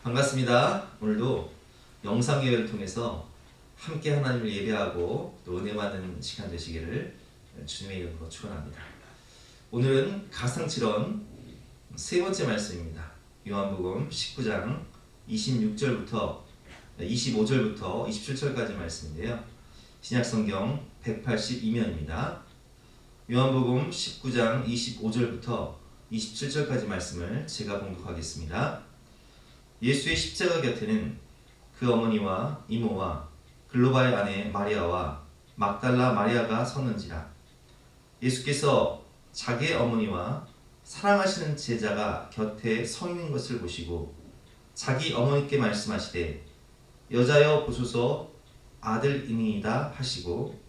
반갑습니다. 오늘도 영상 예배를 통해서 함께 하나님을 예배하고 또 은혜 받는 시간 되시기를 주님의 이름으로 축원합니다. 오늘은 가상칠언 세 번째 말씀입니다. 요한복음 19장 26절부터 25절부터 27절까지 말씀인데요. 신약성경 182면입니다. 요한복음 19장 25절부터 27절까지 말씀을 제가 봉독하겠습니다. 예수의 십자가 곁에는 그 어머니와 이모와 글로바의 아내 마리아와 막달라 마리아가 섰는지라. 예수께서 자기의 어머니와 사랑하시는 제자가 곁에 서 있는 것을 보시고 자기 어머니께 말씀하시되 여자여 보소서 아들이니이다 하시고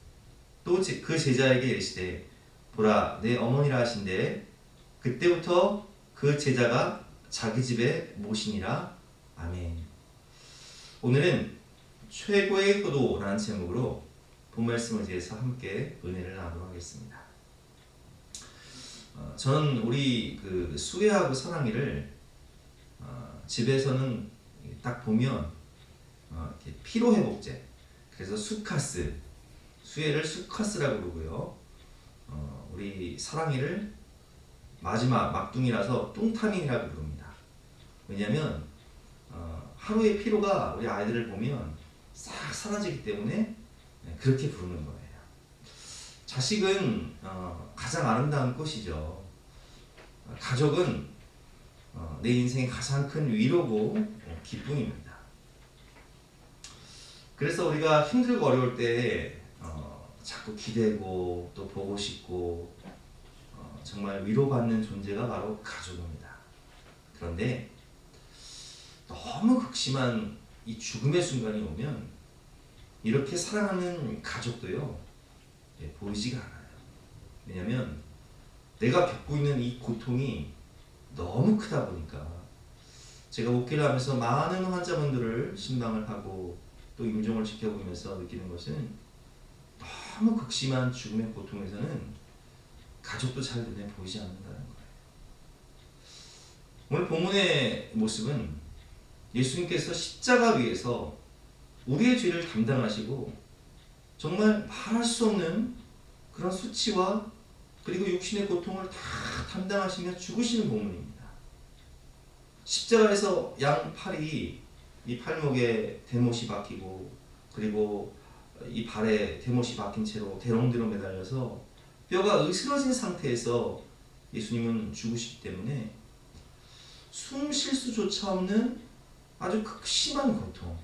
또 그 제자에게 이르시되 보라 내 어머니라 하신대 그때부터 그 제자가 자기 집에 모시니라. 아멘. 오늘은 최고의 효도라는 제목으로 본 말씀을 위해서 함께 은혜를 나누도록 하겠습니다. 저는 우리 수혜하고 사랑이를 집에서는 딱 보면 이렇게 피로회복제, 그래서 수카스, 수혜를 수카스라고 부르고요. 우리 사랑이를 마지막 막둥이라서 뚱타민이라고 부릅니다. 왜냐하면 하루의 피로가 우리 아이들을 보면 싹 사라지기 때문에 그렇게 부르는 거예요. 자식은 가장 아름다운 꽃이죠. 가족은 내 인생의 가장 큰 위로고 기쁨입니다. 그래서 우리가 힘들고 어려울 때 자꾸 기대고 또 보고 싶고 정말 위로받는 존재가 바로 가족입니다. 그런데 너무 극심한 이 죽음의 순간이 오면 이렇게 사랑하는 가족도요 보이지가 않아요. 왜냐하면 내가 겪고 있는 이 고통이 너무 크다 보니까. 제가 목회를 하면서 많은 환자분들을 신방을 하고 또 임종을 지켜보면서 느끼는 것은 너무 극심한 죽음의 고통에서는 가족도 잘 눈에 보이지 않는다는 거예요. 오늘 본문의 모습은 예수님께서 십자가 위에서 우리의 죄를 담당하시고 정말 말할 수 없는 그런 수치와 그리고 육신의 고통을 다 담당하시며 죽으시는 본문입니다. 십자가에서 양팔이 이 팔목에 대못이 박히고 그리고 이 발에 대못이 박힌 채로 대롱대로 매달려서 뼈가 으스러진 상태에서 예수님은 죽으시기 때문에 숨 쉴 수조차 없는 아주 극심한 고통,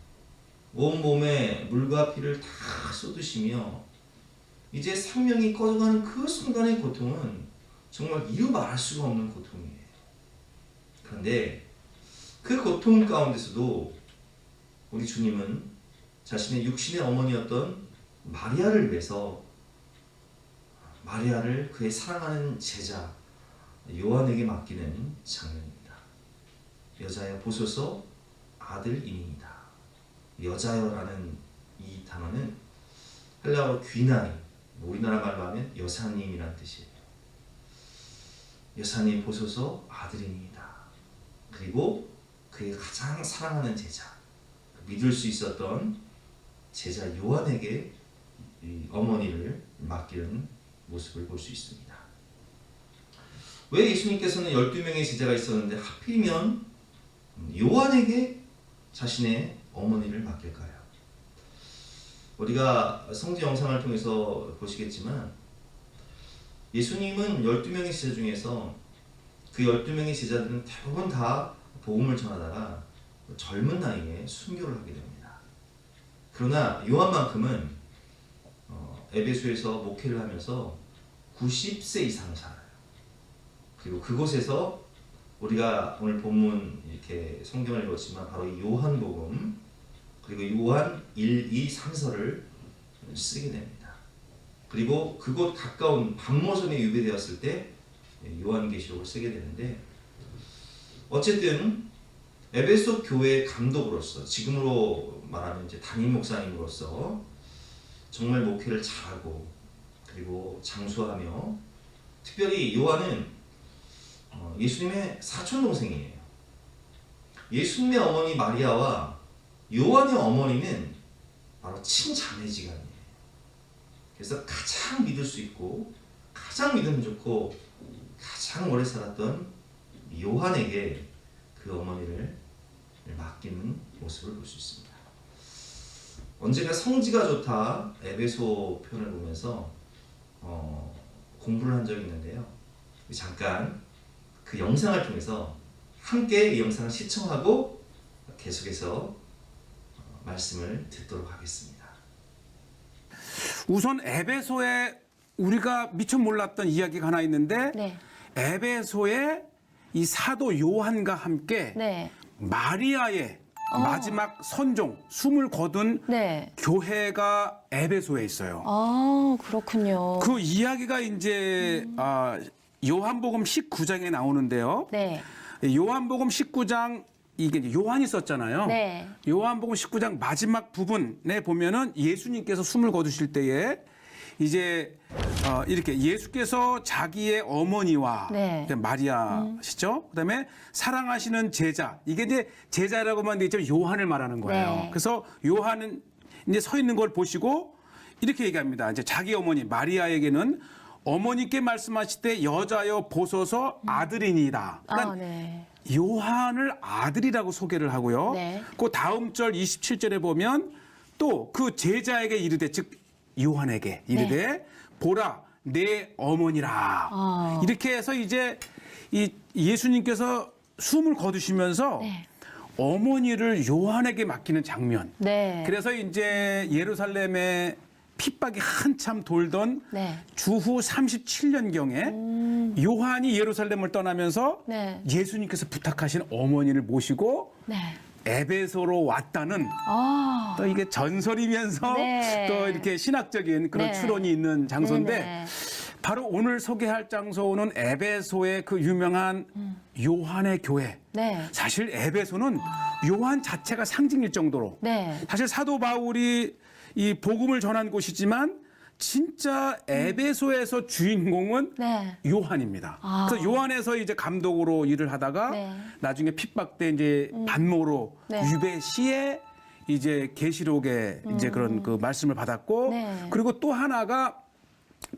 온몸에 물과 피를 다 쏟으시며 이제 생명이 꺼져가는 그 순간의 고통은 정말 이루 말할 수가 없는 고통이에요. 그런데 그 고통 가운데서도 우리 주님은 자신의 육신의 어머니였던 마리아를 위해서 마리아를 그의 사랑하는 제자 요한에게 맡기는 장면입니다. 여자여 보소서 아들이니이다. 여자여라는 이 단어는 헬라어로 귀나이, 우리나라 말로 하면 여사님이란 뜻이에요. 여사님 보소서 아들이니이다. 그리고 그의 가장 사랑하는 제자, 믿을 수 있었던 제자 요한에게 이 어머니를 맡기는 모습을 볼 수 있습니다. 왜 예수님께서는 12명의 제자가 있었는데 하필이면 요한에게 자신의 어머니를 맡길까요? 우리가 성지 영상을 통해서 보시겠지만 예수님은 12명의 제자 중에서 그 12명의 제자들은 대부분 다 복음을 전하다가 젊은 나이에 순교를 하게 됩니다. 그러나 요한만큼은 에베소에서 목회를 하면서 90세 이상을 살아요. 그리고 그곳에서 우리가 오늘 본문 이렇게 성경을 읽었지만 바로 이 요한복음 그리고 요한 1, 2, 3서를 쓰게 됩니다. 그리고 그곳 가까운 밤모섬에 유배되었을 때 요한계시록을 쓰게 되는데 어쨌든 에베소 교회의 감독으로서 지금으로 말하면 이제 담임 목사님으로서 정말 목회를 잘하고 그리고 장수하며 특별히 요한은 예수님의 사촌 동생이에요. 예수님의 어머니 마리아와 요한의 어머니는 바로 친자매지간이에요. 그래서 가장 믿을 수 있고 가장 믿음 좋고 가장 오래 살았던 요한에게 그 어머니를 맡기는 모습을 볼 수 있습니다. 언제가 성지가 좋다 에베소 표현을 보면서 공부를 한 적이 있는데요. 잠깐 그 영상을 통해서 함께 이 영상을 시청하고 계속해서 말씀을 듣도록 하겠습니다. 우선 에베소에 우리가 미처 몰랐던 이야기가 하나 있는데 네. 에베소에 이 사도 요한과 함께 네. 마리아의 마지막 선종, 숨을 거둔 네. 교회가 에베소에 있어요. 아, 그렇군요. 그 이야기가 이제 요한복음 19장에 나오는데요. 네. 요한복음 19장 이게 이제 요한이 썼잖아요. 네. 요한복음 19장 마지막 부분에 보면은 예수님께서 숨을 거두실 때에 이제 이렇게 예수께서 자기의 어머니와 네. 마리아시죠. 그다음에 사랑하시는 제자, 이게 이제 제자라고만 돼 있지만 요한을 말하는 거예요. 네. 그래서 요한은 이제 서 있는 걸 보시고 이렇게 얘기합니다. 이제 자기 어머니 마리아에게는 어머니께 말씀하실 때 여자여 보소서 아들이니이다. 그러니까 네. 요한을 아들이라고 소개를 하고요. 네. 그 다음 절 27절에 보면 또 그 제자에게 이르되, 즉 요한에게 이르되 네. 보라 내 어머니라. 이렇게 해서 이제 이 예수님께서 숨을 거두시면서 네. 어머니를 요한에게 맡기는 장면. 네. 그래서 이제 예루살렘에 핍박이 한참 돌던 네. 주후 37년경에 요한이 예루살렘을 떠나면서 네. 예수님께서 부탁하신 어머니를 모시고 네. 에베소로 왔다는 아. 또 이게 전설이면서 네. 또 이렇게 신학적인 그런 네. 추론이 있는 장소인데 네네. 바로 오늘 소개할 장소는 에베소의 그 유명한 요한의 교회. 네. 사실 에베소는 요한 자체가 상징일 정도로 네. 사실 사도 바울이 이 복음을 전한 곳이지만 진짜 에베소에서 주인공은 네. 요한입니다. 아. 그래서 요한에서 이제 감독으로 일을 하다가 네. 나중에 핍박때 이제 반모로 네. 유배시에 이제 계시록에 이제 그런 그 말씀을 받았고 네. 그리고 또 하나가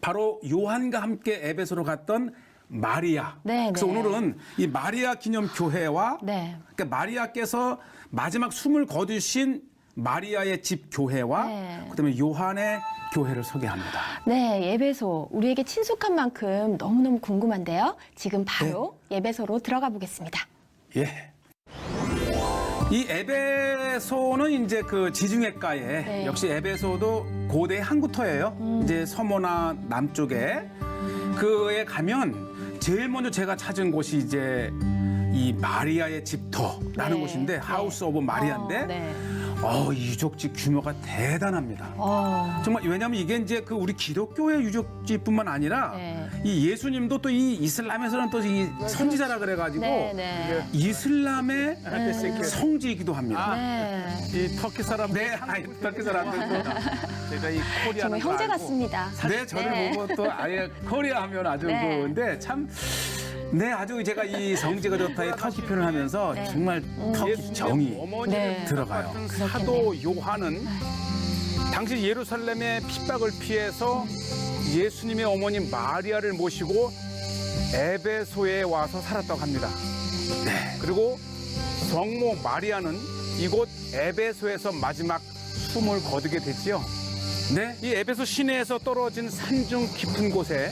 바로 요한과 함께 에베소로 갔던 마리아. 네, 그래서 네. 오늘은 이 마리아 기념 교회와 네. 그러니까 마리아께서 마지막 숨을 거두신 마리아의 집 교회와 네. 그다음에 요한의 교회를 소개합니다. 네, 예배소. 우리에게 친숙한 만큼 너무너무 궁금한데요. 지금 바로 예배소로 들어가 보겠습니다. 예. 이 에베소는 이제 그 지중해가에 네. 역시 에베소도 고대 항구터예요. 이제 서머나 남쪽에 그에 가면 제일 먼저 제가 찾은 곳이 이제 이 마리아의 집터라는 네. 곳인데 네. 하우스 오브 마리아인데 네. 유적지 규모가 대단합니다. 정말 왜냐하면 이게 이제 그 우리 기독교의 유적지뿐만 아니라 네. 이 예수님도 또 이 이슬람에서는 또 이 선지자라 그래가지고 네, 네. 이슬람의 성지이기도 합니다. 네. 이 터키 사람 네, 아니, 터키 사람들도 제가 이 코리아 정말 형제 같습니다. 네, 저를 네. 보고 또 아예 코리아 하면 아주 네. 근데 참. 네, 아주 제가 이 성지가 좋다의 터키 표현을 하면서 네. 정말 터키 정이 네. 들어가요. 사도 요한은 당시 예루살렘의 핍박을 피해서 예수님의 어머니 마리아를 모시고 에베소에 와서 살았다고 합니다. 그리고 성모 마리아는 이곳 에베소에서 마지막 숨을 거두게 됐지요. 네, 이 에베소 시내에서 떨어진 산중 깊은 곳에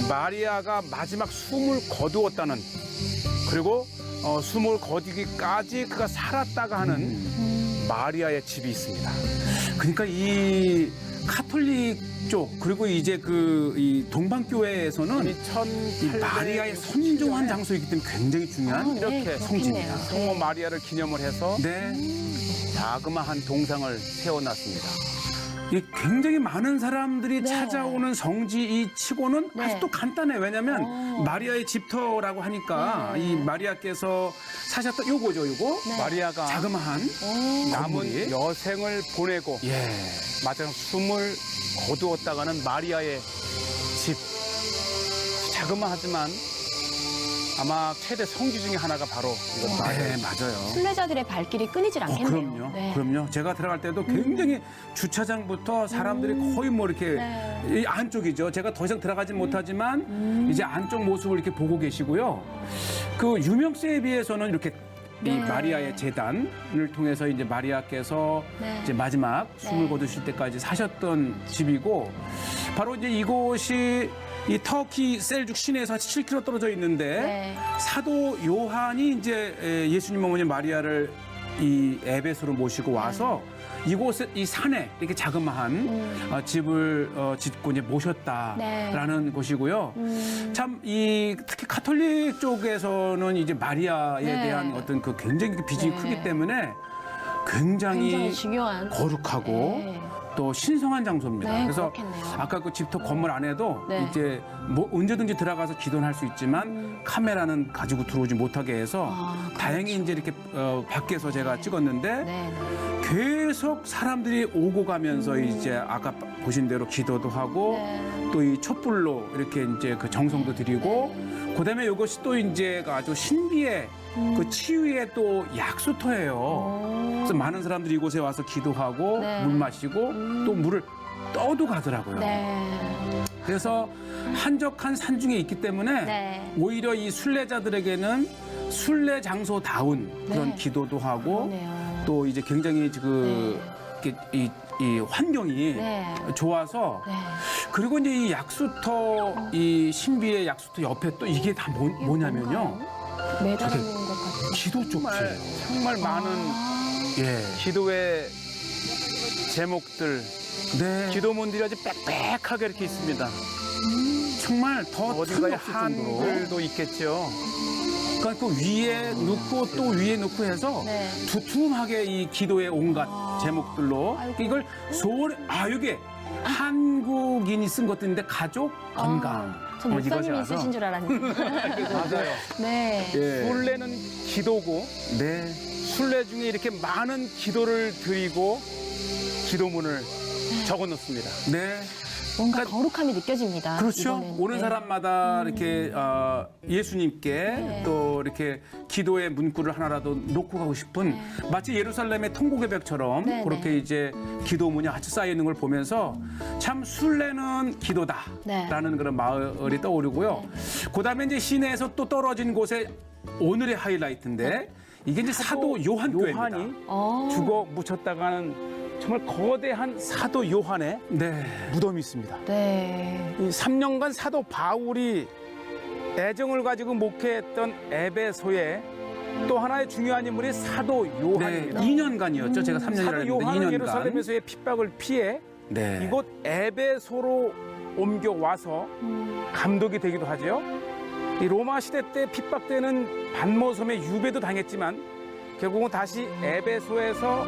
마리아가 마지막 숨을 거두었다는, 그리고 숨을 거두기까지 그가 살았다가 하는 마리아의 집이 있습니다. 그러니까 이 카톨릭 쪽 그리고 이제 그 이 동방교회에서는 이 마리아의 선종한 장소이기 때문에 굉장히 중요한 네, 이렇게 그렇겠네요. 성지입니다. 성모 마리아를 기념을 해서 네, 자그마한 동상을 세워놨습니다. 이 굉장히 많은 사람들이 네. 찾아오는 성지 이 치고는 네. 아직도 간단해. 왜냐하면 마리아의 집터라고 하니까 네. 이 마리아께서 사셨던 요거죠, 요거 마리아가 자그마한 남은 건물이. 여생을 보내고 예. 마지막 숨을 거두었다가는 마리아의 집. 자그마하지만 아마 최대 성지 중에 하나가 바로 이거 네, 맞아요. 순례자들의 발길이 끊이질 않겠네요. 그럼요. 네. 그럼요. 제가 들어갈 때도 굉장히 주차장부터 사람들이 거의 뭐 이렇게 네. 이 안쪽이죠. 제가 더 이상 들어가진 못하지만 이제 안쪽 모습을 이렇게 보고 계시고요. 그 유명세에 비해서는 이렇게 이 네. 마리아의 재단을 통해서 이제 마리아께서 네. 이제 마지막 숨을 네. 거두실 때까지 사셨던 집이고 바로 이제 이곳이 이 터키 셀죽 시내에서 7km 떨어져 있는데 네. 사도 요한이 이제 예수님 어머니 마리아를 이 에베소로 모시고 와서 이곳에 이 산에 이렇게 자그마한 집을 짓고 이제 모셨다라는 네. 곳이고요. 참 이 특히 카톨릭 쪽에서는 이제 마리아에 네. 대한 어떤 그 굉장히 비중이 네. 크기 때문에 굉장히 굉장히 중요한. 거룩하고 네. 또 신성한 장소입니다. 네, 그래서 그렇겠네요. 아까 그 집터 건물 안에도 네. 이제 뭐 언제든지 들어가서 기도는 할 수 있지만 카메라는 가지고 들어오지 못하게 해서 아, 다행히 이제 이렇게 밖에서 제가 찍었는데 네. 계속 사람들이 오고 가면서 이제 아까 보신 대로 기도도 하고 네. 또 이 촛불로 이렇게 이제 그 정성도 드리고 그다음에 이것이 또 이제 아주 신비의 그 치유의 또 약수터예요. 그래서 많은 사람들이 이곳에 와서 기도하고 네. 물 마시고 또 물을 떠도 가더라고요. 네. 그래서 한적한 산중에 있기 때문에 네. 오히려 이 순례자들에게는 순례 장소다운 그런 네. 기도도 하고 그러네요. 또 이제 굉장히 이 환경이 네. 좋아서 네. 그리고 이제 이 약수터 이 신비의 약수터 옆에 또 이게 다 뭐냐면요 매달아 놓은 것 같아요. 기도 쪽지예요. 정말 많은 예. 기도의 제목들, 네. 기도문들이 아주 빽빽하게 이렇게 있습니다. 정말 더 어딘가에 틈없을 정도로. 한글도 있겠죠. 그러니까 그 위에 놓고 또 위에 놓고 해서 네. 두툼하게 이 기도의 온갖 제목들로 아이고. 이걸 이게 한국인이 쓴 것들인데 가족 건강 저 목사님이 이것이라서. 있으신 줄 알았는데. 맞아요. 네. 예. 순례는 기도고 네. 순례 중에 이렇게 많은 기도를 드리고 기도문을 적어 놓습니다. 네. 뭔가 거룩함이 느껴집니다. 그렇죠. 이거는. 오는 네. 사람마다 이렇게 예수님께 네. 또 이렇게 기도의 문구를 하나라도 놓고 가고 싶은 마치 예루살렘의 통곡의 벽처럼 네, 그렇게 네. 이제 기도문이 같이 쌓여 있는 걸 보면서 참 순례는 네. 기도다라는 그런 마을이 떠오르고요. 그다음에 이제 시내에서 또 떨어진 곳에 오늘의 하이라이트인데 이게 이제 사도 요한교회입니다. 요한이 어. 죽어 묻혔다가는 정말 거대한 사도 요한의 네. 무덤이 있습니다. 네. 이 3년간 사도 바울이 애정을 가지고 목회했던 에베소에 또 하나의 중요한 인물이 사도 네. 요한입니다. 2년간이었죠. 제가 3년이라고 사도 했는데 요한은 2년간. 예루살렘에서의 핍박을 피해 네. 이곳 에베소로 옮겨와서 감독이 되기도 하죠. 이 로마 시대 때 핍박되는 반모섬의 유배도 당했지만 결국은 다시 에베소에서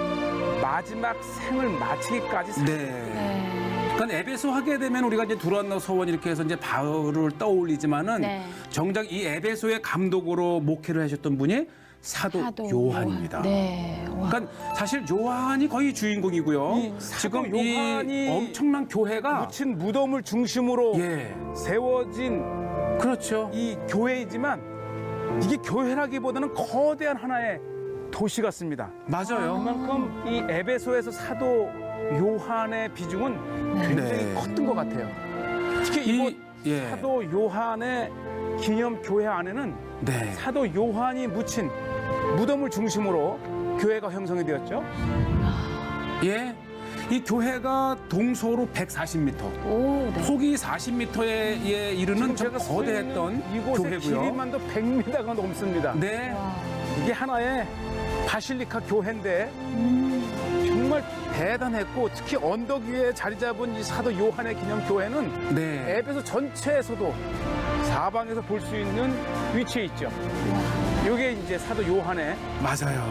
마지막 생을 마치기까지 네. 네. 그러니까 에베소 하게 되면 우리가 이제 두란노 서원 이렇게 해서 이제 바울을 떠올리지만은 네. 정작 이 에베소의 감독으로 목회를 하셨던 분이 사도 요한입니다. 네. 와. 그러니까 사실 요한이 거의 주인공이고요. 이 사도 지금 요한이 이 엄청난 교회가 묻힌 무덤을 중심으로 예, 세워진 그렇죠. 이 교회이지만 이게 교회라기보다는 거대한 하나의 도시 같습니다. 맞아요. 그만큼 이 에베소에서 사도 요한의 비중은 굉장히 네. 컸던 것 같아요. 특히 이곳 예, 사도 요한의 기념 교회 안에는 네. 사도 요한이 묻힌 무덤을 중심으로 교회가 형성이 되었죠. 예. 이 교회가 동서로 140m, 오, 네. 폭이 40m에 이르는 좀 제가 서 있는 거대했던 이곳의 교회고요. 길이만도 100m가 넘습니다. 네. 와. 이게 하나의 바실리카 교회인데 정말 대단했고 특히 언덕 위에 자리 잡은 이 사도 요한의 기념 교회는 네. 에베소 전체에서도 사방에서 볼 수 있는 위치에 있죠. 이게 이제 사도 요한의 맞아요.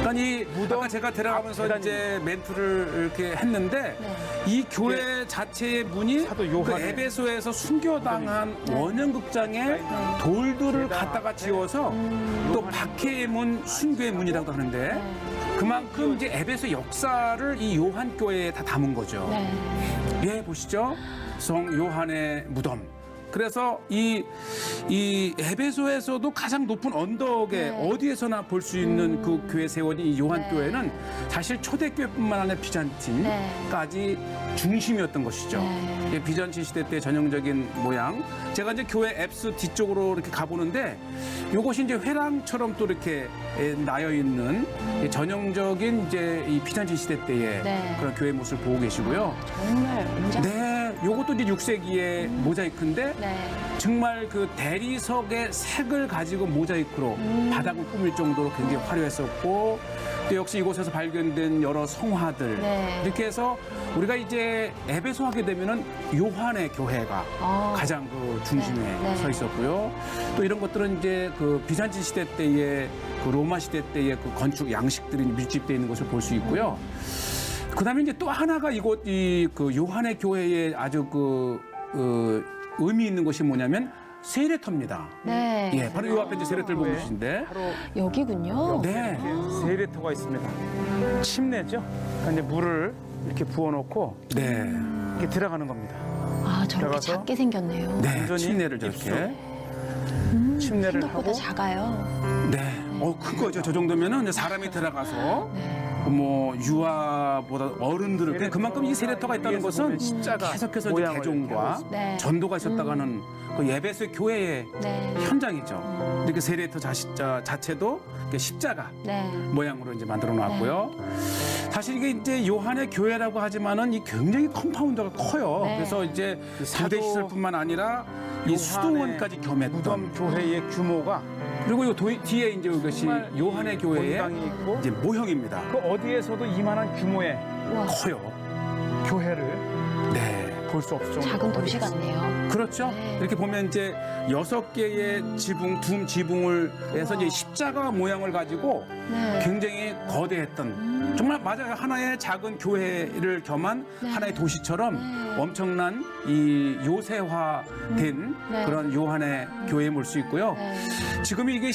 그러니까 이 아까 제가 들어가면서 앞 이제 멘트를 이렇게 했는데 네. 이 교회 자체의 문이 사도 그 요한의 에베소에서 순교당한 원형극장에 돌들을 갖다가 지어서 또 박해의 문, 순교의 문이라고 하는데 그만큼 이제 에베소 역사를 이 요한 교회에 다 담은 거죠. 네. 예, 보시죠. 성 요한의 무덤. 그래서 이 에베소에서도 가장 높은 언덕에 네. 어디에서나 볼 수 있는 그 교회 세워진 이 요한 네. 교회는 사실 초대교회뿐만 아니라 비잔틴까지 중심이었던 것이죠. 네. 이게 비잔틴 시대 때 전형적인 모양. 제가 이제 교회 앱스 뒤쪽으로 이렇게 가보는데 이것이 이제 회랑처럼 또 이렇게 나여 있는 전형적인 이제 이 비잔틴 시대 때의 네. 그런 교회 모습을 보고 계시고요. 정말 웅장. 네, 요것도 이제 6세기의 모자이크인데 네. 정말 그 대리석의 색을 가지고 모자이크로 바닥을 꾸밀 정도로 굉장히 화려했었고 또 역시 이곳에서 발견된 여러 성화들 네. 이렇게 해서 우리가 이제 에베소 하게 되면은 요한의 교회가 가장 그 중심에 네, 네. 서 있었고요. 또 이런 것들은 이제 그 비잔틴 시대 때의 그 로마 시대 때의 그 건축 양식들이 밀집되어 있는 것을 볼 수 있고요. 그다음에 이제 또 하나가 이곳 이 그 요한의 교회에 아주 그 의미 있는 것이 뭐냐면 세례터입니다. 네. 예, 바로 요 앞에 이제 세례터를 보고 계신데. 바로 여기군요. 네. 세례터가 있습니다. 침례죠. 그러니까 이제 물을 이렇게 부어놓고 네. 이렇게 들어가는 겁니다. 아, 저렇게 들어가서? 작게 생겼네요. 네. 완전히 침례를 저렇게. 침례를 생각보다 하고 작아요. 네. 큰 거죠. 저 정도면은 이제 사람이 들어가서 네. 뭐 유아보다 어른들을 그냥 그만큼 이 세례터가 있다는 위에서 보면 것은 십자가 계속해서 이제 모양을 개종과 이렇게 하고 네. 전도가 있었다가는 그 예배소 교회의 네. 현장이죠. 이렇게 세례터 자체도 이렇게 십자가 네. 모양으로 이제 만들어 놨고요. 사실 이게 이제 요한의 교회라고 하지만은 이 굉장히 컴파운드가 커요. 네. 그래서 이제 사도 부대 시설뿐만 아니라 이 요한의 수도원까지 겸했던 무덤 교회의 규모가 그리고 이 뒤에 이제 이것이 정말 요한의 교회의 본당이 있고 이제 모형입니다. 그 어디에서도 이만한 규모의 우와, 커요. 교회를 네. 볼 수 없을 정도로 작은 도시 어디 있습니다. 같네요. 그렇죠. 네. 이렇게 보면 이제 6개의 지붕, 둠 지붕을 해서 이제 십자가 모양을 가지고 네. 굉장히 거대했던 정말 맞아요. 하나의 작은 교회를 겸한 네. 하나의 도시처럼 네. 엄청난 이 요새화된 네. 그런 요한의 교회에 볼 수 있고요. 네. 지금 이게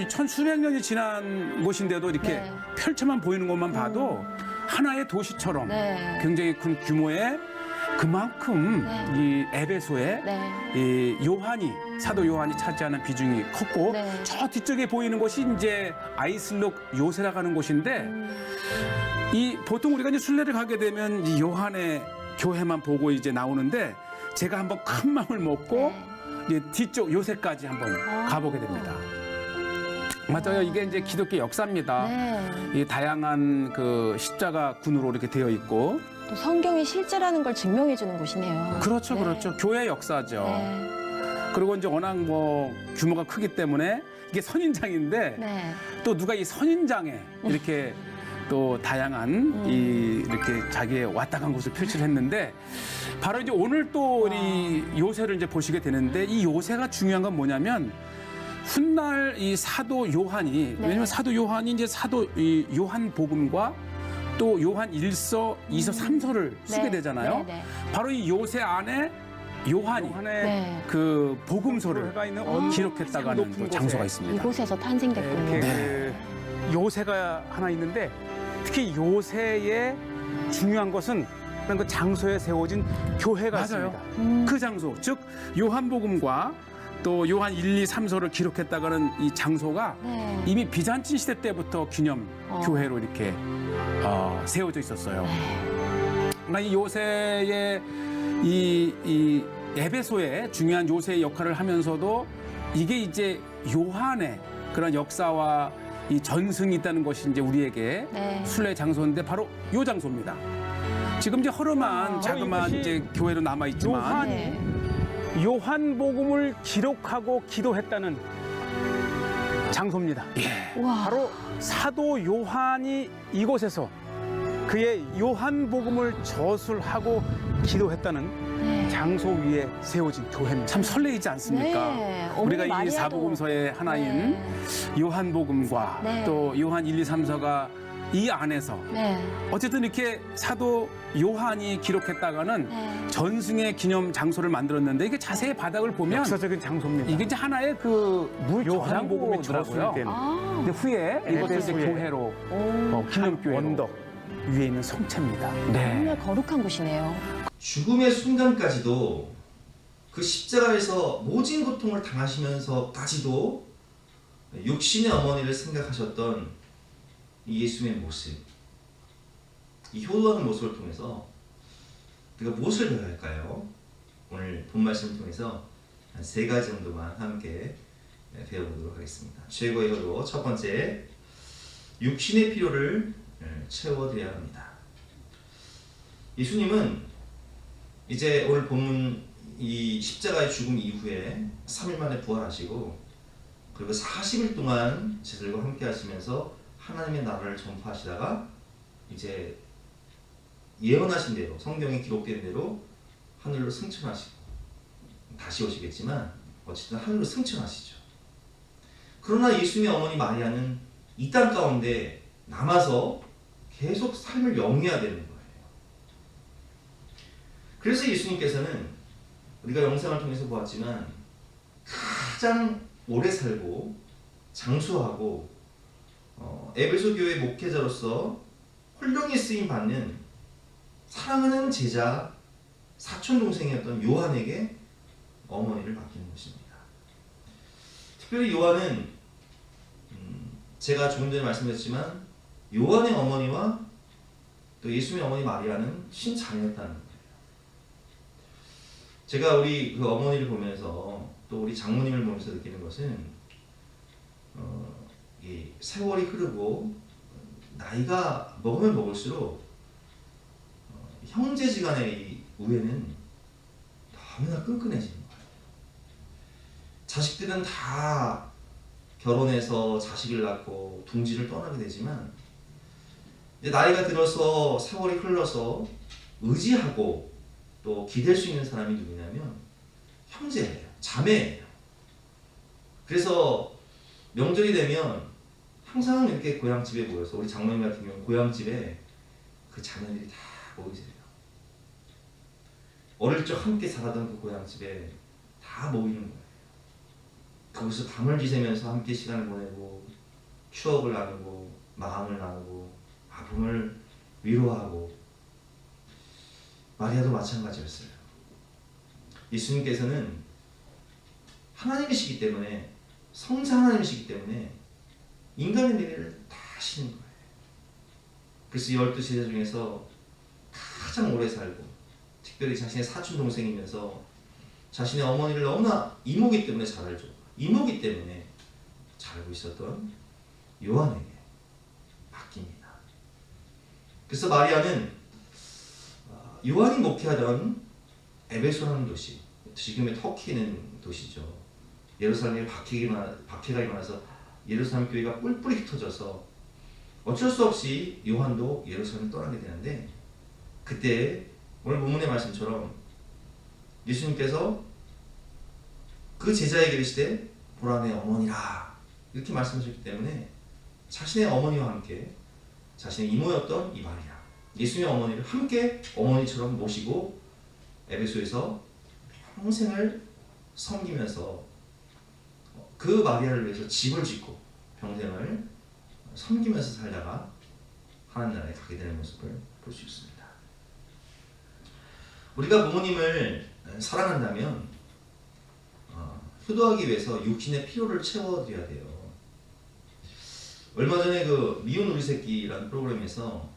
천수백 년이 지난 곳인데도 이렇게 네. 펼쳐만 보이는 것만 봐도 하나의 도시처럼 네. 굉장히 큰 규모의 그만큼 네. 이 에베소에 네. 이 요한이 사도 요한이 차지하는 비중이 컸고 네. 저 뒤쪽에 보이는 곳이 이제 아이슬록 요새라고 하는 곳인데 이 보통 우리가 이제 순례를 가게 되면 이 요한의 교회만 보고 이제 나오는데 제가 한번 큰 마음을 먹고 이제 뒤쪽 요새까지 한번 가보게 됩니다. 맞아요. 이게 이제 기독교 역사입니다. 네. 이 다양한 그 십자가 군으로 이렇게 되어 있고 또 성경이 실제라는 걸 증명해 주는 곳이네요. 그렇죠, 네. 그렇죠. 교회 역사죠. 네. 그리고 이제 워낙 뭐 규모가 크기 때문에 이게 선인장인데 네. 또 누가 이 선인장에 이렇게 또 다양한 이 이렇게 자기의 왔다 간 곳을 표시를 했는데 바로 이제 오늘 또 우리 요새를 이제 보시게 되는데 이 요새가 중요한 건 뭐냐면 훗날 이 사도 요한이 왜냐면 사도 요한이 이제 사도 이 요한 복음과 또 요한 1서, 2서, 3서를 쓰게 네. 되잖아요. 네. 네. 바로 이 요새 안에 요한이 요한의 네. 그 복음서를 교회가 있는 기록했다고 하는 또 장소가 있습니다. 이곳에서 탄생됐군요. 이렇게 네. 그 요새가 하나 있는데 특히 요새의 중요한 것은 그런 그 장소에 세워진 교회가 맞아요. 있습니다. 그 장소, 즉 요한복음과 또 요한 1, 2, 3서를 기록했다가는 이 장소가 네. 이미 비잔틴 시대 때부터 기념 교회로 이렇게 세워져 있었어요. 그러니까 이 요새의 이 에베소의 중요한 요새의 역할을 하면서도 이게 이제 요한의 그런 역사와 이 전승이 있다는 것이 이제 우리에게 네. 순례 장소인데 바로 요 장소입니다. 지금 이제 허름한 자그마한 이것이 이제 교회로 남아 있지만 요한이 네. 요한복음을 기록하고 기도했다는 장소입니다. 우와. 바로 사도 요한이 이곳에서 그의 요한복음을 저술하고 기도했다는 네. 장소 위에 세워진 교회입니다. 참 설레이지 않습니까? 네. 어머니 우리가 이 마리아도- 사복음서의 하나인 네. 요한복음과 네. 또 요한 1, 2, 3서가 이 안에서 네. 어쨌든 이렇게 사도 요한이 기록했다가는 네. 전승의 기념 장소를 만들었는데 이게 자세히 바닥을 보면 역사적인 장소입니다. 이게 이제 하나의 그 요한복음이 저장고더라고요. 저술된 아. 근데 후에 이것을 이제 에베소의 교회로 오. 기념교회로 언덕 위에 있는 성체입니다. 네. 정말 거룩한 곳이네요. 죽음의 순간까지도 그 십자가에서 모진 고통을 당하시면서까지도 육신의 어머니를 생각하셨던 이 예수님의 모습, 이 효도하는 모습을 통해서 우리가 무엇을 배워야 할까요? 오늘 본 말씀을 통해서 한 3가지 정도만 함께 배워보도록 하겠습니다. 최고의 효도, 첫 번째, 육신의 필요를 채워드려야 합니다. 예수님은 이제 오늘 본문 이 십자가의 죽음 이후에 3일 만에 부활하시고, 그리고 40일 동안 제자들과 함께 하시면서 하나님의 나라를 전파하시다가 이제 예언하신 대로, 성경에 기록된 대로 하늘로 승천하시고, 다시 오시겠지만 어쨌든 하늘로 승천하시죠. 그러나 예수님의 어머니 마리아는 이 땅 가운데 남아서 계속 삶을 영위해야 되는 거예요. 그래서 예수님께서는 우리가 영상을 통해서 보았지만 가장 오래 살고 장수하고 에베소 교회 목회자로서 홀령에 쓰임 받는 사랑하는 제자 사촌 동생이었던 요한에게 어머니를 맡기는 것입니다. 특별히 요한은 제가 조금 전에 말씀드렸지만 요한의 어머니와 또 예수님의 어머니 마리아는 친자매였다는 거예요. 제가 우리 그 어머니를 보면서 또 우리 장모님을 보면서 느끼는 것은 이 세월이 흐르고 나이가 먹으면 먹을수록 형제지간의 이 우애는 너무나 끈끈해지는 거예요. 자식들은 다 결혼해서 자식을 낳고 둥지를 떠나게 되지만 이제 나이가 들어서 세월이 흘러서 의지하고 또 기댈 수 있는 사람이 누구냐면 형제예요. 자매예요. 그래서 명절이 되면 항상 이렇게 고향집에 모여서, 우리 장모님 같은 경우는 고향집에 그 자매들이 다 모이세요. 어릴 적 함께 살았던 그 고향집에 다 모이는 거예요. 거기서 밤을 지새면서 함께 시간을 보내고 추억을 나누고 마음을 나누고 아픔을 위로하고, 마리아도 마찬가지였어요. 예수님께서는 하나님이시기 때문에, 성자 하나님이시기 때문에 인간의 미래를 다 하시는 거예요. 그래서 12 제자 중에서 가장 오래 살고, 특별히 자신의 사촌 동생이면서 자신의 어머니를 너무나 이모기 때문에 잘 알죠. 이모기 때문에 잘 알고 있었던 요한에게 맡깁니다. 그래서 마리아는 요한이 목회하던 에베소라는 도시, 지금의 터키는 도시죠. 예루살렘에 박해가 일어나서 예루살렘 교회가 뿔뿔이 흩어져서 어쩔 수 없이 요한도 예루살렘을 떠나게 되는데, 그때 오늘 본문의 말씀처럼 예수님께서 그 제자에게 이르시되 보라 내 어머니라 이렇게 말씀하셨기 때문에 자신의 어머니와 함께 자신의 이모였던 이 마리아, 예수님의 어머니를 함께 어머니처럼 모시고 에베소에서 평생을 섬기면서 그 마리아를 위해서 집을 짓고 평생을 섬기면서 살다가 하나님 나라에 가게 되는 모습을 볼 수 있습니다. 우리가 부모님을 사랑한다면 효도하기 위해서 육신의 필요를 채워드려야 돼요. 얼마 전에 그 미운 우리 새끼라는 프로그램에서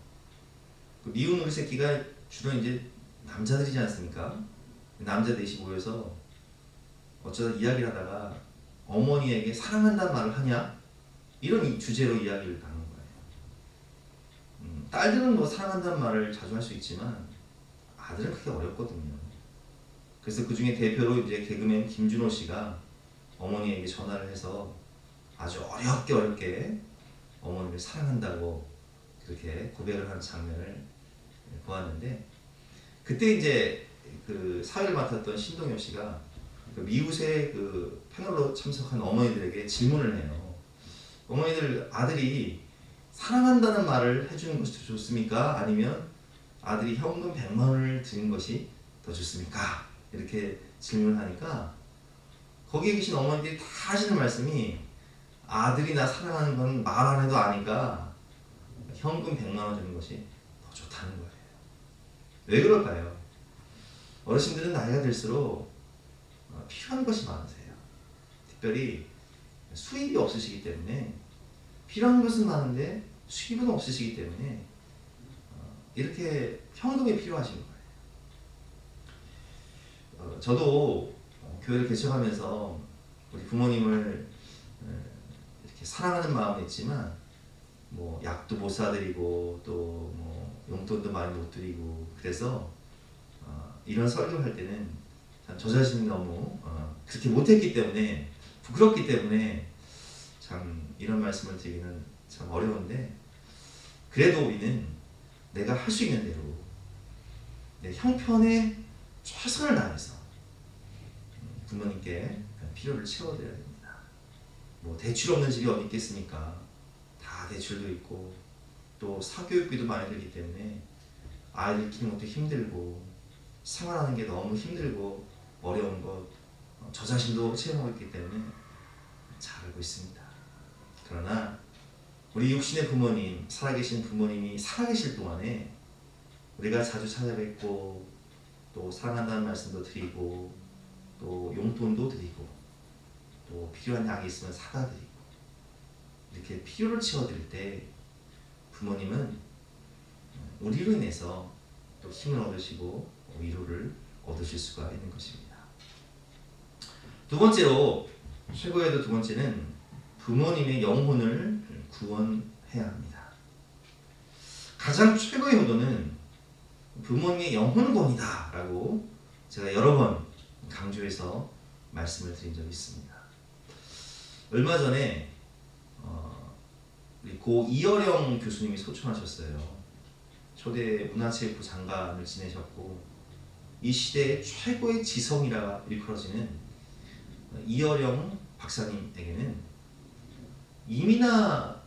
그 미운 우리 새끼가 주로 이제 남자들이지 않습니까? 남자 넷이 모여서 어쩌다 이야기를 하다가 어머니에게 사랑한다는 말을 하냐? 이런 주제로 이야기를 나눈 거예요. 딸들은 뭐 사랑한다는 말을 자주 할 수 있지만 아들은 그게 어렵거든요. 그래서 그 중에 대표로 이제 개그맨 김준호 씨가 어머니에게 전화를 해서 아주 어렵게 어머니를 사랑한다고 그렇게 고백을 하는 장면을 보았는데, 그때 이제 그 사회를 맡았던 신동엽 씨가 그 미우새 그 패널로 참석한 어머니들에게 질문을 해요. 어머니들, 아들이 사랑한다는 말을 해주는 것이 더 좋습니까? 아니면 아들이 현금 100만 원을 드리는 것이 더 좋습니까? 이렇게 질문을 하니까 거기에 계신 어머니들이 다 하시는 말씀이, 아들이 나 사랑하는 건 말 안 해도 아니까 현금 100만 원 주는 것이 더 좋다는 거예요. 왜 그럴까요? 어르신들은 나이가 들수록 필요한 것이 많으세요. 특별히 수입이 없으시기 때문에 필요한 것은 많은데 수입은 없으시기 때문에 이렇게 현금이 필요하신 거예요. 저도 교회를 개척하면서 우리 부모님을 이렇게 사랑하는 마음이 있지만 뭐 약도 못 사드리고 또 뭐 용돈도 많이 못 드리고 그래서 이런 설교를 할 때는 참 저 자신이 너무 그렇게 못했기 때문에 부끄럽기 때문에 참 이런 말씀을 드리기는 참 어려운데 그래도 우리는 내가 할 수 있는 대로 내 형편에 최선을 다해서 부모님께 필요를 채워드려야 됩니다. 뭐 대출 없는 집이 어디 있겠습니까? 다 대출도 있고 또 사교육비도 많이 들기 때문에 아이들 키우는 것도 힘들고 생활하는 게 너무 힘들고 어려운 것 저 자신도 체험하고 있기 때문에 잘 알고 있습니다. 그러나 우리 육신의 부모님, 살아계신 부모님이 살아계실 동안에 우리가 자주 찾아뵙고 또 사랑한다는 말씀도 드리고 또 용돈도 드리고 또 필요한 약이 있으면 사다 드리고 이렇게 필요를 채워드릴 때 부모님은 우리로 인해서 또 힘을 얻으시고 위로를 얻으실 수가 있는 것입니다. 두 번째로 최고에도 두 번째는 부모님의 영혼을 구원해야 합니다. 가장 최고의 효도는 부모님의 영혼 구원이다 라고 제가 여러 번 강조해서 말씀을 드린 적이 있습니다. 얼마 전에 우리 고 이어령 교수님이 소천하셨어요. 초대 문화체육부 장관을 지내셨고 이 시대의 최고의 지성이라 일컬어지는 이어령 박사님에게는 이민아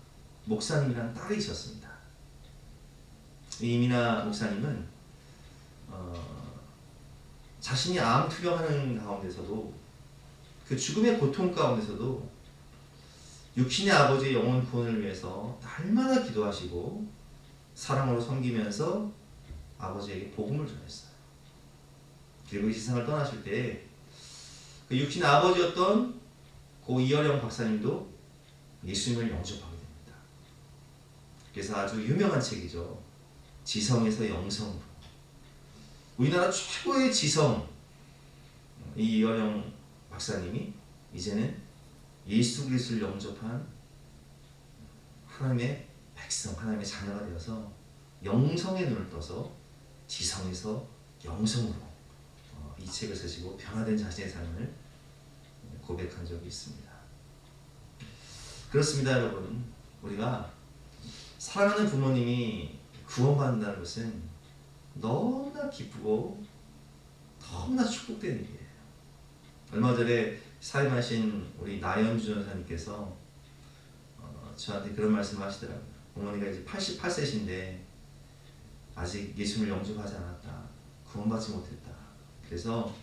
목사님이라는 딸이 있었습니다. 이민아 목사님은 자신이 암 투병하는 가운데서도 그 죽음의 고통 가운데서도 육신의 아버지의 영혼 구원을 위해서 날마다 기도하시고 사랑으로 섬기면서 아버지에게 복음을 전했어요. 그리고 이 세상을 떠나실 때 그 육신의 아버지였던 고 이어령 박사님도 예수님을 영접하게 됩니다. 그래서 아주 유명한 책이죠. 지성에서 영성으로. 우리나라 최고의 지성 이 이어령 박사님이 이제는 예수 그리스도를 영접한 하나님의 백성, 하나님의 자녀가 되어서 영성의 눈을 떠서 지성에서 영성으로 이 책을 쓰시고 변화된 자신의 삶을 고백한 적이 있습니다. 그렇습니다, 여러분. 우리가 사랑하는 부모님이 구원받는다는 것은 너무나 기쁘고 너무나 축복된 일이에요. 얼마 전에 사임하신 우리 나연주 전사님께서 저한테 그런 말씀을 하시더라고요. 어머니가 이제 88세신데 아직 예수님을 영접하지 않았다. 구원받지 못했다. 그래서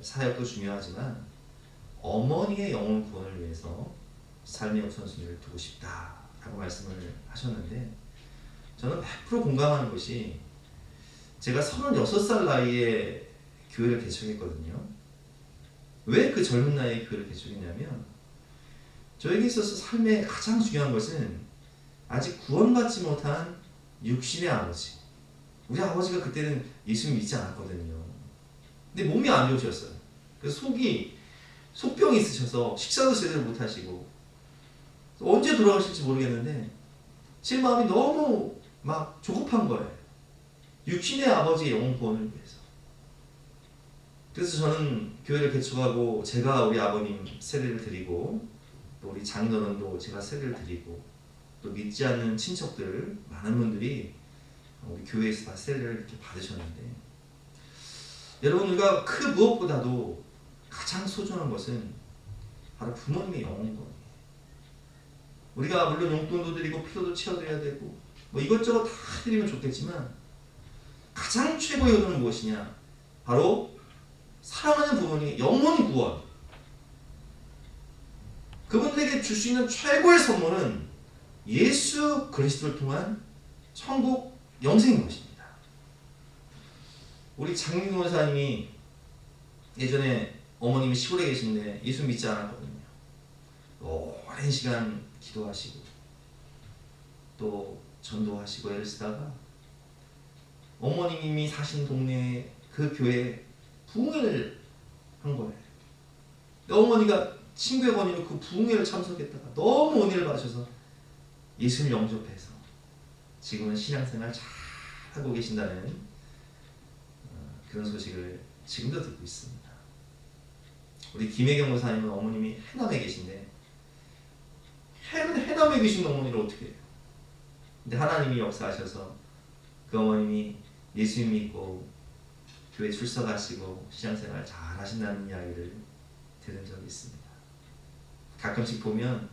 사역도 중요하지만 어머니의 영혼 구원을 위해서 삶의 우선순위를 두고 싶다라고 말씀을 하셨는데 저는 100% 공감하는 것이 제가 36살 나이에 교회를 개척했거든요. 왜 그 젊은 나이에 교회를 개척했냐면 저에게 있어서 삶의 가장 중요한 것은 아직 구원받지 못한 육신의 아버지. 우리 아버지가 그때는 예수님 믿지 않았거든요. 근데 몸이 안 좋으셨어요. 그래서 속병이 있으셔서 식사도 제대로 못 하시고 언제 돌아가실지 모르겠는데 제 마음이 너무 막 조급한 거예요. 육신의 아버지의 영혼 구원을 위해서. 그래서 저는 교회를 개척하고 제가 우리 아버님 세례를 드리고 또 우리 장인어른도 제가 세례를 드리고 또 믿지 않는 친척들 많은 분들이 우리 교회에서 다 세례를 이렇게 받으셨는데 여러분 우리가 그 무엇보다도 가장 소중한 것은 바로 부모님의 영혼권이에요. 우리가 물론 용돈도 드리고 필요도 채워드려야 되고 뭐 이것저것 다 드리면 좋겠지만 가장 최고의 효도는 무엇이냐? 바로 사랑하는 부모님의 영혼 구원. 그분들에게 줄 수 있는 최고의 선물은 예수 그리스도를 통한 천국 영생인 것입니다. 우리 장민호 원사님이 예전에 어머님이 시골에 계신데 예수 믿지 않았거든요. 오랜 시간 기도하시고 또 전도하시고 애를 쓰다가 어머님이 사신 동네에 그 교회에 부흥회를 한 거예요. 어머니가 친구의 권위로 그 부흥회를 참석했다가 너무 은혜를 받으셔서 예수를 영접해서 지금은 신앙생활 잘 하고 계신다는 그런 소식을 지금도 듣고 있습니다. 우리 김혜경 목사님은 어머님이 해남에 계신데 해남에 계신 어머니를 어떻게 해요? 근데 하나님이 역사하셔서 그 어머님이 예수 믿고 교회 출석하시고 신앙생활 잘 하신다는 이야기를 들은 적이 있습니다. 가끔씩 보면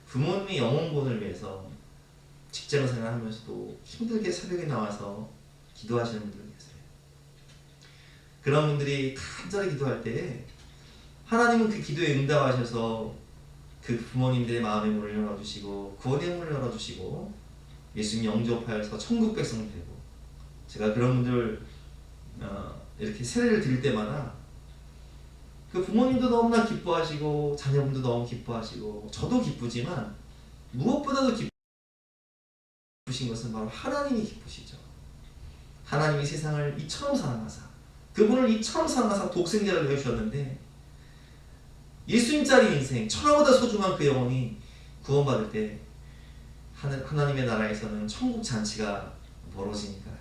부모님의 영혼본을 위해서 직장생활 하면서도 힘들게 새벽에 나와서 기도하시는 분들 계세요. 그런 분들이 간절히 기도할 때 하나님은 그 기도에 응답하셔서 그 부모님들의 마음의 문을 열어주시고 구원의 문을 열어주시고 예수님 영접하여서 천국 백성 되고, 제가 그런 분들 이렇게 세례를 드릴 때마다 그 부모님도 너무나 기뻐하시고 자녀분도 너무 기뻐하시고 저도 기쁘지만 무엇보다도 기쁘신 것은 바로 하나님이 기쁘시죠. 하나님이 세상을 이처럼 사랑하사 그분을 이처럼 사랑하사 독생자를 내주셨는데 예수님짜리 인생, 천하보다 소중한 그 영혼이 구원받을 때 하나님의 나라에서는 천국 잔치가 벌어지니까요.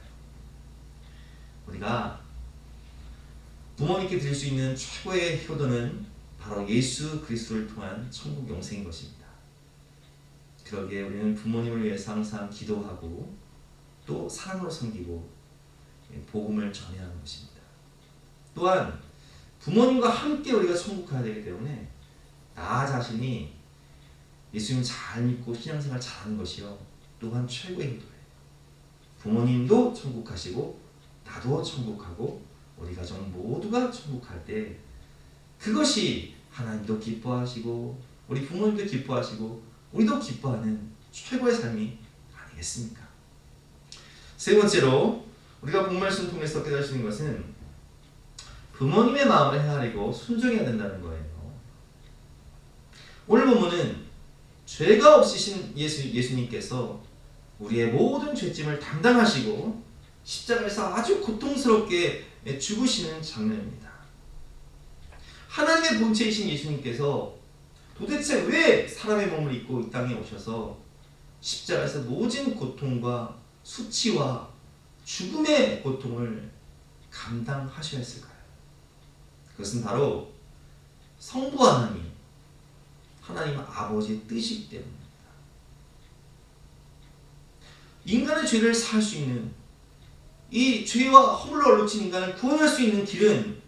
우리가 부모님께 드릴 수 있는 최고의 효도는 바로 예수 그리스도를 통한 천국 영생인 것입니다. 그러기에 우리는 부모님을 위해서 항상 기도하고 또 사랑으로 섬기고 복음을 전해야 하는 것입니다. 또한 부모님과 함께 우리가 천국 가야 되기 때문에 나 자신이 예수님 잘 믿고 신앙생활 잘하는 것이요 또한 최고의 효도예요. 부모님도 천국 가시고 나도 천국 가고 우리 가정 모두가 천국 갈 때 그것이 하나님도 기뻐하시고 우리 부모님도 기뻐하시고 우리도 기뻐하는 최고의 삶이 아니겠습니까? 세 번째로 우리가 복음말씀 통해서 깨달을 수 있는 것은 부모님의 마음을 헤아리고 순종해야 된다는 거예요. 오늘 본문은 죄가 없으신 예수님께서 우리의 모든 죄짐을 담당하시고 십자가에서 아주 고통스럽게 죽으시는 장면입니다. 하나님의 본체이신 예수님께서 도대체 왜 사람의 몸을 입고 이 땅에 오셔서 십자가에서 모진 고통과 수치와 죽음의 고통을 감당하셔야 했을까요? 그것은 바로 성부 하나님 아버지의 뜻이기 때문입니다. 인간의 죄를 사할 수 있는 이 죄와 허물로 얼룩진 인간을 구원할 수 있는 길은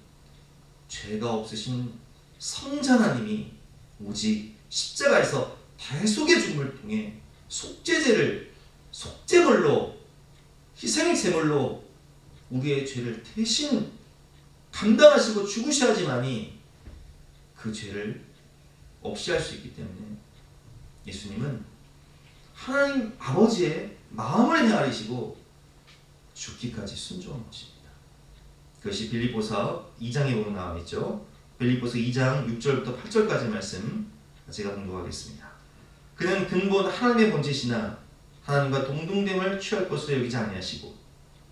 죄가 없으신 성자 하나님이 오직 십자가에서 대속의 죽음을 통해 속죄물로 희생의 제물로 우리의 죄를 대신 감당하시고 죽으셔야지만이 그 죄를 없이 할 수 있기 때문에 예수님은 하나님 아버지의 마음을 헤아리시고 죽기까지 순종한 것입니다. 그것이 빌립보서 2장에 보면 나와 있죠. 빌립보서 2장 6절부터 8절까지 말씀 제가 공독하겠습니다. 그는 근본 하나님의 본체시나 하나님과 동등됨을 취할 것으로 여기지 아니하시고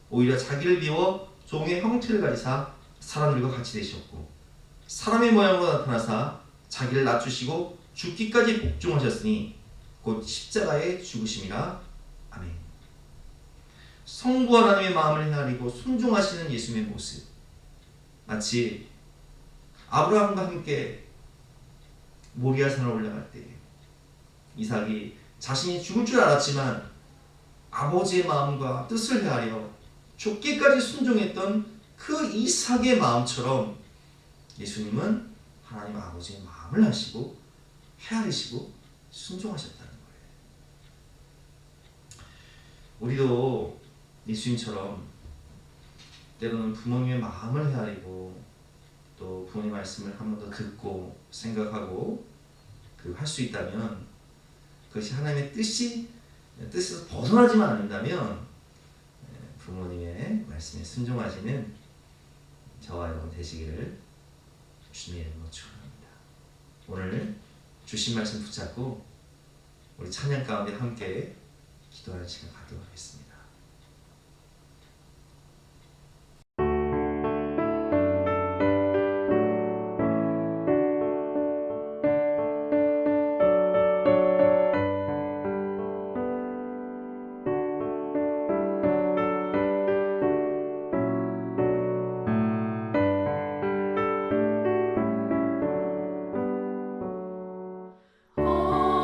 오히려 자기를 비워 종의 형태를 가지사 사람들과 같이 되셨고 사람의 모양으로 나타나사 자기를 낮추시고 죽기까지 복종하셨으니 곧 십자가의 죽으심이라. 아멘. 성부 하나님의 마음을 헤아리고 순종하시는 예수님의 모습, 마치 아브라함과 함께 모리아 산을 올라갈 때 이삭이 자신이 죽을 줄 알았지만 아버지의 마음과 뜻을 헤아려 죽기까지 순종했던 그 이삭의 마음처럼 예수님은 하나님 아버지의 마음을 아시고 헤아리시고 순종하셨다는 거예요. 우리도 예수님처럼 때로는 부모님의 마음을 헤아리고 또 부모님 말씀을 한 번 더 듣고 생각하고 할 수 있다면 그것이 하나님의 뜻에서 벗어나지만 않는다면 부모님의 말씀에 순종하시는 저와 여러분 되시기를 주님의 이름으로 축원합니다. 오늘 주신 말씀 붙잡고 우리 찬양 가운데 함께 기도하는 시간 갖도록 하겠습니다.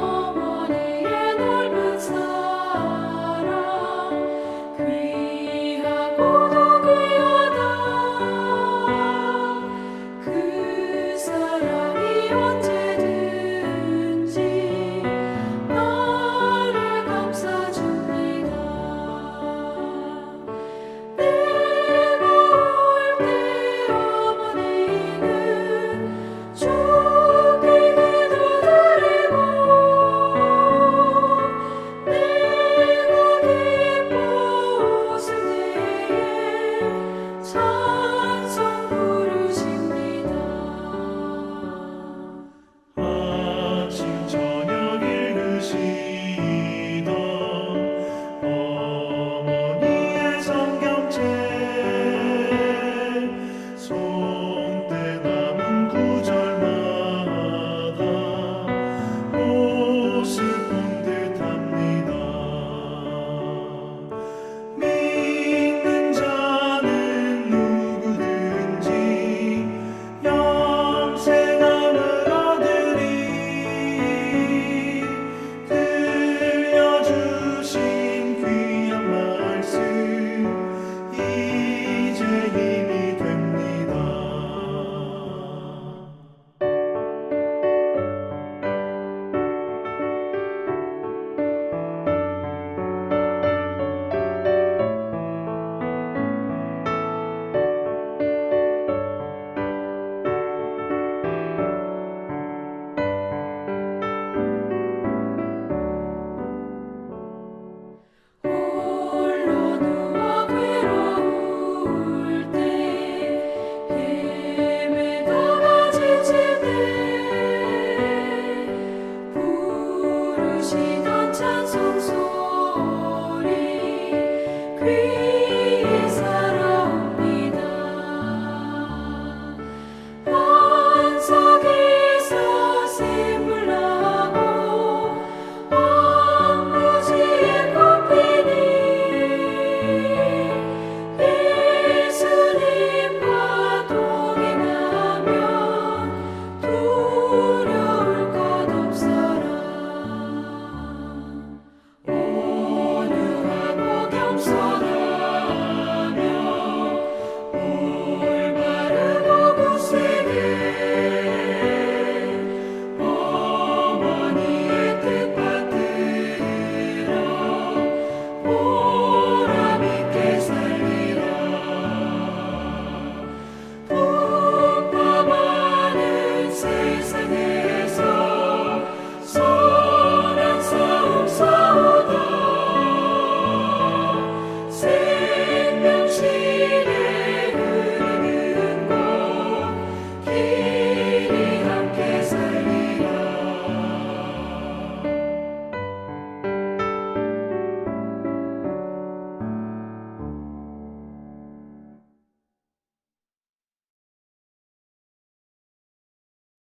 어머니의 넓은 사랑 귀하고도 귀하다. 그 사랑이 언제든지 나를 감싸줍니다. 내가 올 때 어머니는 주께 기도드리고 내가 기뻐 웃을 때에 찬송 부르십니다. 아침 저녁 읽으시던 어머니의 성경책 손때 남은 구절마다 옷을 본 듯합니다. 믿는 자는 누구든지 영생함을 얻으리. 들려주신 귀한 말씀 이제 힘이 됩니다. 홀로 누워 괴로울 때 헤매다가 지칠 때 부르시는